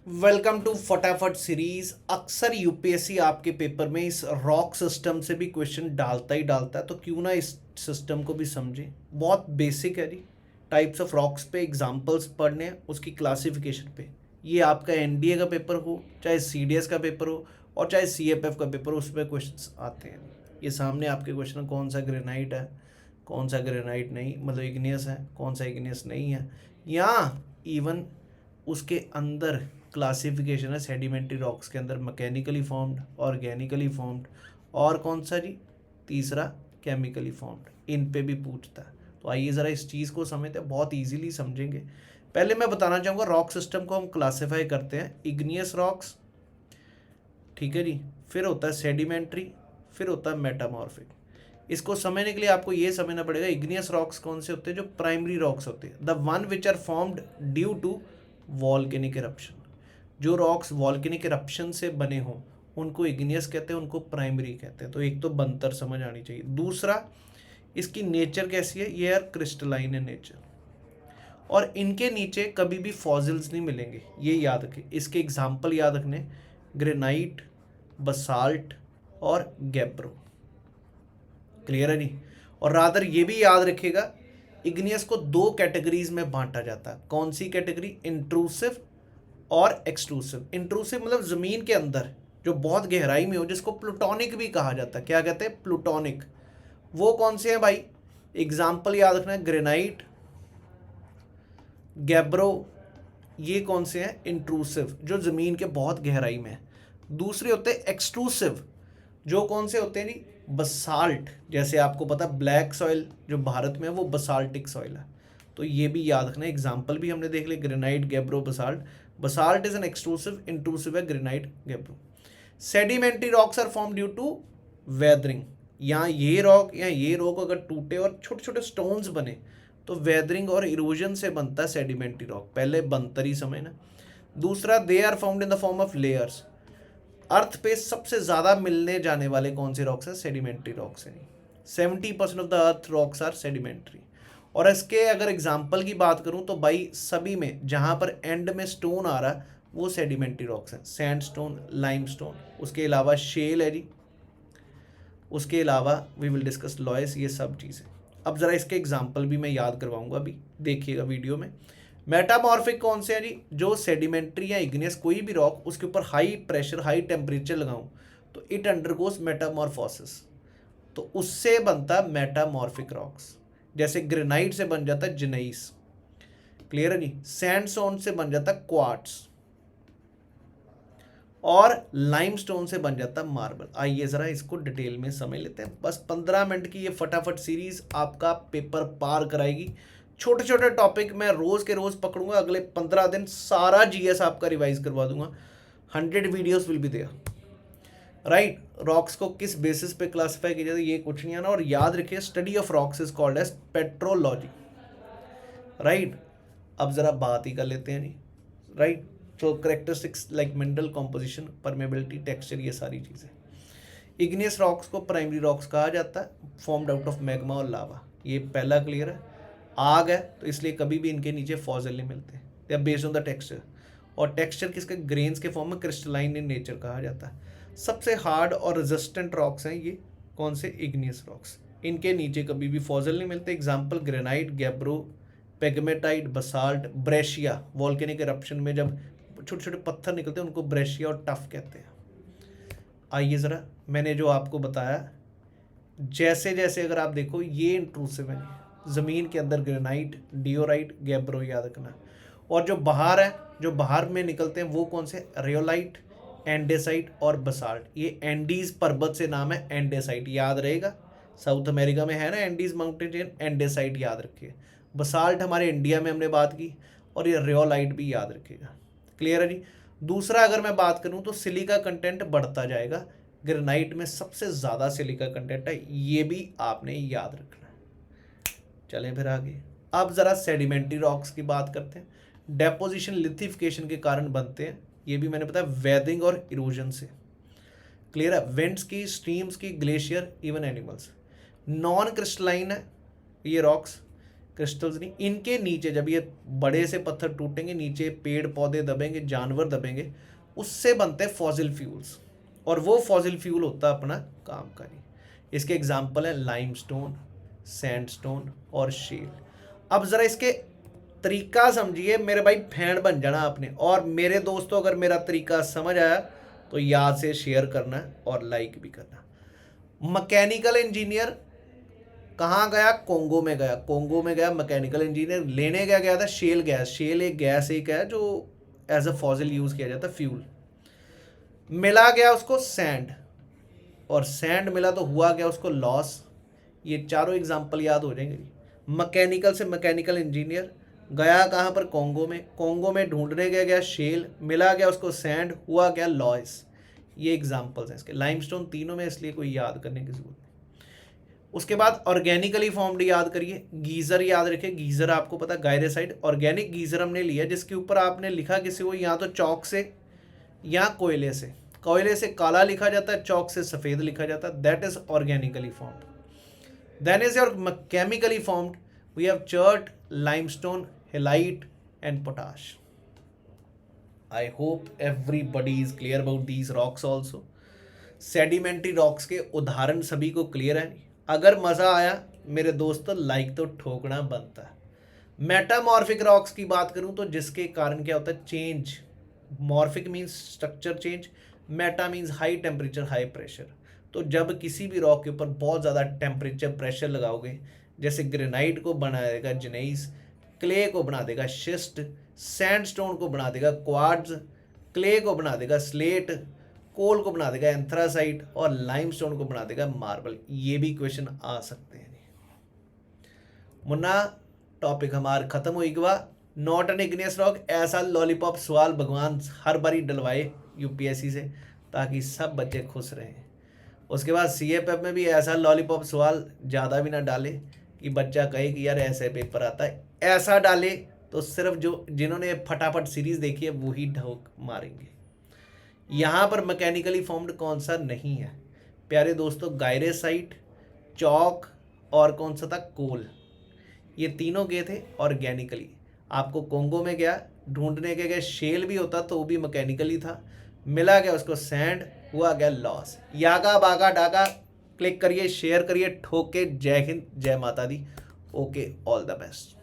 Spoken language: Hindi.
वेलकम टू फटाफट सीरीज। अक्सर यूपीएससी आपके पेपर में इस रॉक सिस्टम से भी क्वेश्चन डालता ही डालता है, तो क्यों ना इस सिस्टम को भी समझें। बहुत बेसिक है जी। टाइप्स ऑफ रॉक्स पे एग्जांपल्स पढ़ने हैं, उसकी क्लासिफिकेशन पे। ये आपका एनडीए का पेपर हो, चाहे सीडीएस का पेपर हो, और चाहे सीएफएफ का पेपर हो, उसमें क्वेश्चंस आते हैं। ये सामने आपके क्वेश्चन, कौन सा ग्रेनाइट है, कौन सा ग्रेनाइट नहीं, मतलब इग्नियस है, कौन सा इग्नियस नहीं है, या इवन उसके अंदर क्लासिफिकेशन है सेडिमेंट्री रॉक्स के अंदर, मैकेनिकली फॉर्म्ड, ऑर्गेनिकली फॉर्म्ड, और कौन सा जी, तीसरा केमिकली फॉर्म्ड। इन पे भी पूछता है। तो आइए ज़रा इस चीज़ को समझते हैं, बहुत इजीली समझेंगे। पहले मैं बताना चाहूँगा, रॉक सिस्टम को हम क्लासिफाई करते हैं इग्नियस रॉक्स, ठीक है जी, फिर होता है सेडिमेंट्री, फिर होता है मेटामॉर्फिक। इसको समझने के लिए आपको ये समझना पड़ेगा इग्नियस रॉक्स कौन से होते हैं, जो प्राइमरी रॉक्स होते हैं, the one which are formed due to volcanic eruption. जो रॉक्स वॉल्केनिक इरप्शन से बने हों उनको इग्नियस कहते हैं, उनको प्राइमरी कहते हैं। तो एक तो बनतर समझ आनी चाहिए। दूसरा, इसकी नेचर कैसी है, ये यार क्रिस्टलाइन है नेचर, और इनके नीचे कभी भी फॉसिल्स नहीं मिलेंगे, ये याद रखें। इसके एग्जाम्पल याद रखने, ग्रेनाइट, बसाल्ट और गैब्रो। क्लियर है नहीं। और रादर ये भी याद रखिएगा, इग्नियस को दो कैटेगरीज में बांटा जाता है। कौन सी कैटेगरी, इंट्रूसिव और एक्सट्रूसिव। इंट्रूसिव मतलब जमीन के अंदर जो बहुत गहराई में हो, जिसको प्लूटोनिक भी कहा जाता है। क्या कहते हैं, प्लूटोनिक। वो कौन से हैं भाई, एग्जाम्पल याद रखना है, ग्रेनाइट, गैब्रो, ये कौन से हैं, इंट्रूसिव, जो जमीन के बहुत गहराई में है। दूसरे होते हैं एक्सट्रूसिव, जो कौन से होते हैं जी, बसाल्ट। जैसे आपको पता, ब्लैक सॉइल जो भारत में है वो बसाल्टिक सॉइल है। तो ये भी याद रखना है। एग्जाम्पल भी हमने देख लिया, granite, gabbro, basalt. Basalt is an extrusive, intrusive है granite, gabbro. Sedimentary rocks are form due to weathering. यहाँ ये रॉक अगर टूटे और छोटे छोटे स्टोन्स बने तो वेदरिंग और इरोजन से बनता है सेडिमेंट्री रॉक। पहले बनतरी समझना। दूसरा, they are found in the form of layers. Earth पे सबसे ज़्यादा मिलने जाने वाले कौन से रॉक्स हैं, सेडिमेंट्री रॉक्स हैं। 70% of the earth rocks are sedimentary. और इसके अगर एग्जाम्पल की बात करूं तो भाई सभी में जहां पर एंड में स्टोन आ रहा है वो सेडिमेंट्री रॉक्स हैं। सैंडस्टोन, लाइमस्टोन, उसके अलावा शेल है जी, उसके अलावा वी विल डिस्कस लॉयस, ये सब चीज़ें। अब ज़रा इसके एग्जाम्पल भी मैं याद करवाऊंगा, अभी देखिएगा वीडियो में। मेटामॉर्फिक कौन से हैं जी, जो सेडिमेंट्री या इग्नियस कोई भी रॉक, उसके ऊपर हाई प्रेशर हाई टेम्परेचर लगाऊं तो इट अंडरगोस मेटामॉर्फोसिस, तो उससे बनता है मेटामॉर्फिक रॉक्स। जैसे ग्रेनाइट से बन जाता है जिनेइस, क्लियर है नहीं। सैंडस्टोन से बन जाता है क्वार्ट्स, और लाइमस्टोन से बन जाता है मार्बल। आइए ज़रा इसको डिटेल में समझ लेते हैं। बस 15 मिनट की ये फटाफट सीरीज आपका पेपर पार कराएगी। छोटे छोटे टॉपिक मैं रोज़ के रोज़ पकड़ूंगा, अगले 15 दिन सारा जीएस आपका रिवाइज करवा दूंगा। 100 videos will be there, right. Rocks को किस बेसिस पे क्लासिफाई किया जाता है, ये कुछ नहीं आना। और याद रखिए, study of rocks is called as petrology, right. अब ज़रा बात ही कर लेते हैं नहीं, राइट। तो characteristics like mineral composition, permeability, texture, ये सारी चीज़ें। इग्नियस रॉक्स को प्राइमरी रॉक्स कहा जाता है, फॉर्म्ड आउट ऑफ मैग्मा और लावा। ये पहला क्लियर है। आग है तो इसलिए कभी भी इनके नीचे फॉसिल नहीं मिलते, they are based on the texture. और टेक्सचर किसके, ग्रेन्स के फॉर्म में, क्रिस्टलाइन इन नेचर कहा जाता है। सबसे हार्ड और रेजिस्टेंट रॉक्स हैं ये कौन से, इग्नियस रॉक्स। इनके नीचे कभी भी फॉसिल नहीं मिलते। Example, granite, gabbro, pegmatite, basalt, breccia. Volcanic eruption में जब छोटे छोटे पत्थर निकलते हैं उनको ब्रेशिया और टफ कहते हैं। आइए ज़रा, मैंने जो आपको बताया, जैसे जैसे अगर आप देखो, ये इंट्रूसिव है, ज़मीन के अंदर ग्रेनाइट, डियोराइट, गैब्रो, याद रखना। और जो बाहर है, जो बाहर में निकलते हैं वो कौन से, रियोलाइट, एंडेसाइट और बसाल्ट। ये एंडीज पर्वत से नाम है, एंडेसाइट याद रहेगा। साउथ अमेरिका में है ना एंडीज माउंटेन चेन, एंडेसाइट याद रखिए। बसाल्ट हमारे इंडिया में हमने बात की, और ये रियोलाइट भी याद रखिएगा। क्लियर है जी। दूसरा, अगर मैं बात करूं तो सिलिका कंटेंट बढ़ता जाएगा। ग्रेनाइट में सबसे ज़्यादा सिलिका कंटेंट है, ये भी आपने याद रखना है। चलें फिर आगे। अब ज़रा सेडिमेंट्री रॉक्स की बात करते हैं। डेपोजिशन, लिथिफिकेशन के कारण बनते हैं। ये भी मैंने बताया, वेदिंग और इरोजन से। क्लियर है। वेंट्स की, स्ट्रीम्स की, glacier, even animals. Non crystalline है ये रॉक्स, क्रिस्टल्स नहीं, इनके नीचे जब ये बड़े से पत्थर टूटेंगे, नीचे पेड़ पौधे दबेंगे, जानवर दबेंगे, उससे बनते हैं फॉसिल फ्यूल्स, और वो फॉसिल फ्यूल होता है अपना काम का नहीं। इसके एग्जाम्पल है लाइमस्टोन, सैंडस्टोन और शेल। अब ज़रा इसके तरीका समझिए मेरे भाई, फैन बन जाना आपने। और मेरे दोस्तों अगर मेरा तरीका समझ आया तो याद से शेयर करना और लाइक भी करना। मैकेनिकल इंजीनियर कहाँ गया? कोंगो में गया। कोंगो में गया मैकेनिकल इंजीनियर, लेने गया था शेल गैस। शेल एक गैस एक है जो एज अ फॉसिल यूज़ किया जाता है, फ्यूल। मिला गया उसको सैंड, और सैंड मिला तो हुआ गया उसको लॉस। ये चारों एग्जाम्पल याद हो जाएंगे। मैकेनिकल से मैकेनिकल इंजीनियर गया कहाँ पर? कोंगो में। कोंगो में ढूंढने गया शेल, मिला गया उसको सैंड, हुआ गया लॉस। ये एग्जाम्पल्स हैं इसके। लाइमस्टोन तीनों में, इसलिए कोई याद करने की जरूरत नहीं। उसके बाद ऑर्गेनिकली फॉर्म्ड याद करिए। गीज़र याद रखिए। गीज़र आपको पता, गायरेसाइड ऑर्गेनिक गीज़र हमने लिया जिसके ऊपर आपने लिखा किसी को या तो चौक से या कोयले से। कोयले से काला लिखा जाता है, चौक से सफ़ेद लिखा जाता है, that is organically formed. Then is your chemically formed, we have chert, limestone, halite and potash. I hope everybody is clear about these rocks also. Sedimentary rocks के उदाहरण सभी को क्लियर है। अगर मज़ा आया मेरे दोस्तों, लाइक तो ठोकना बनता है। मेटामॉर्फिक रॉक्स की बात करूं तो जिसके कारण क्या होता है? Change. Morphic means structure change, Meta means high temperature high pressure. तो जब किसी भी रॉक के ऊपर बहुत ज़्यादा टेम्परेचर प्रेशर लगाओगे, जैसे ग्रेनाइट को बना देगा जिनेइस, क्ले को बना देगा शिस्ट, सैंडस्टोन को बना देगा क्वार्ट्ज, क्ले को बना देगा स्लेट, कोल को बना देगा एंथ्रासाइट, और लाइमस्टोन को बना देगा मार्बल। ये भी क्वेश्चन आ सकते हैं। मुन्ना टॉपिक हमारा खत्म हो गया। नॉट एन इग्नियस रॉक, ऐसा लॉलीपॉप सवाल भगवान हर बारी डलवाए यूपीएससी से ताकि सब बच्चे खुश रहें। उसके बाद सीएपीएफ में भी ऐसा लॉलीपॉप सवाल ज़्यादा भी ना डाले कि बच्चा कहे कि यार ऐसे पेपर आता है। ऐसा डाले तो सिर्फ जो जिन्होंने फटाफट सीरीज़ देखी है वही ढोक मारेंगे। यहाँ पर मैकेनिकली फॉर्म्ड कौन सा नहीं है प्यारे दोस्तों? गायरेसाइट, चौक और कौन सा था? कोल। ये तीनों गए थे ऑर्गेनिकली। आपको कोंगो में गया, ढूंढने के गए, शेल भी होता तो वो भी मैकेनिकली था, मिला गया उसको सैंड, हुआ गया लॉस। यागा बागा डागा, क्लिक करिए, शेयर करिए, ठोके। जय हिंद, जय माता दी। Okay, all the best.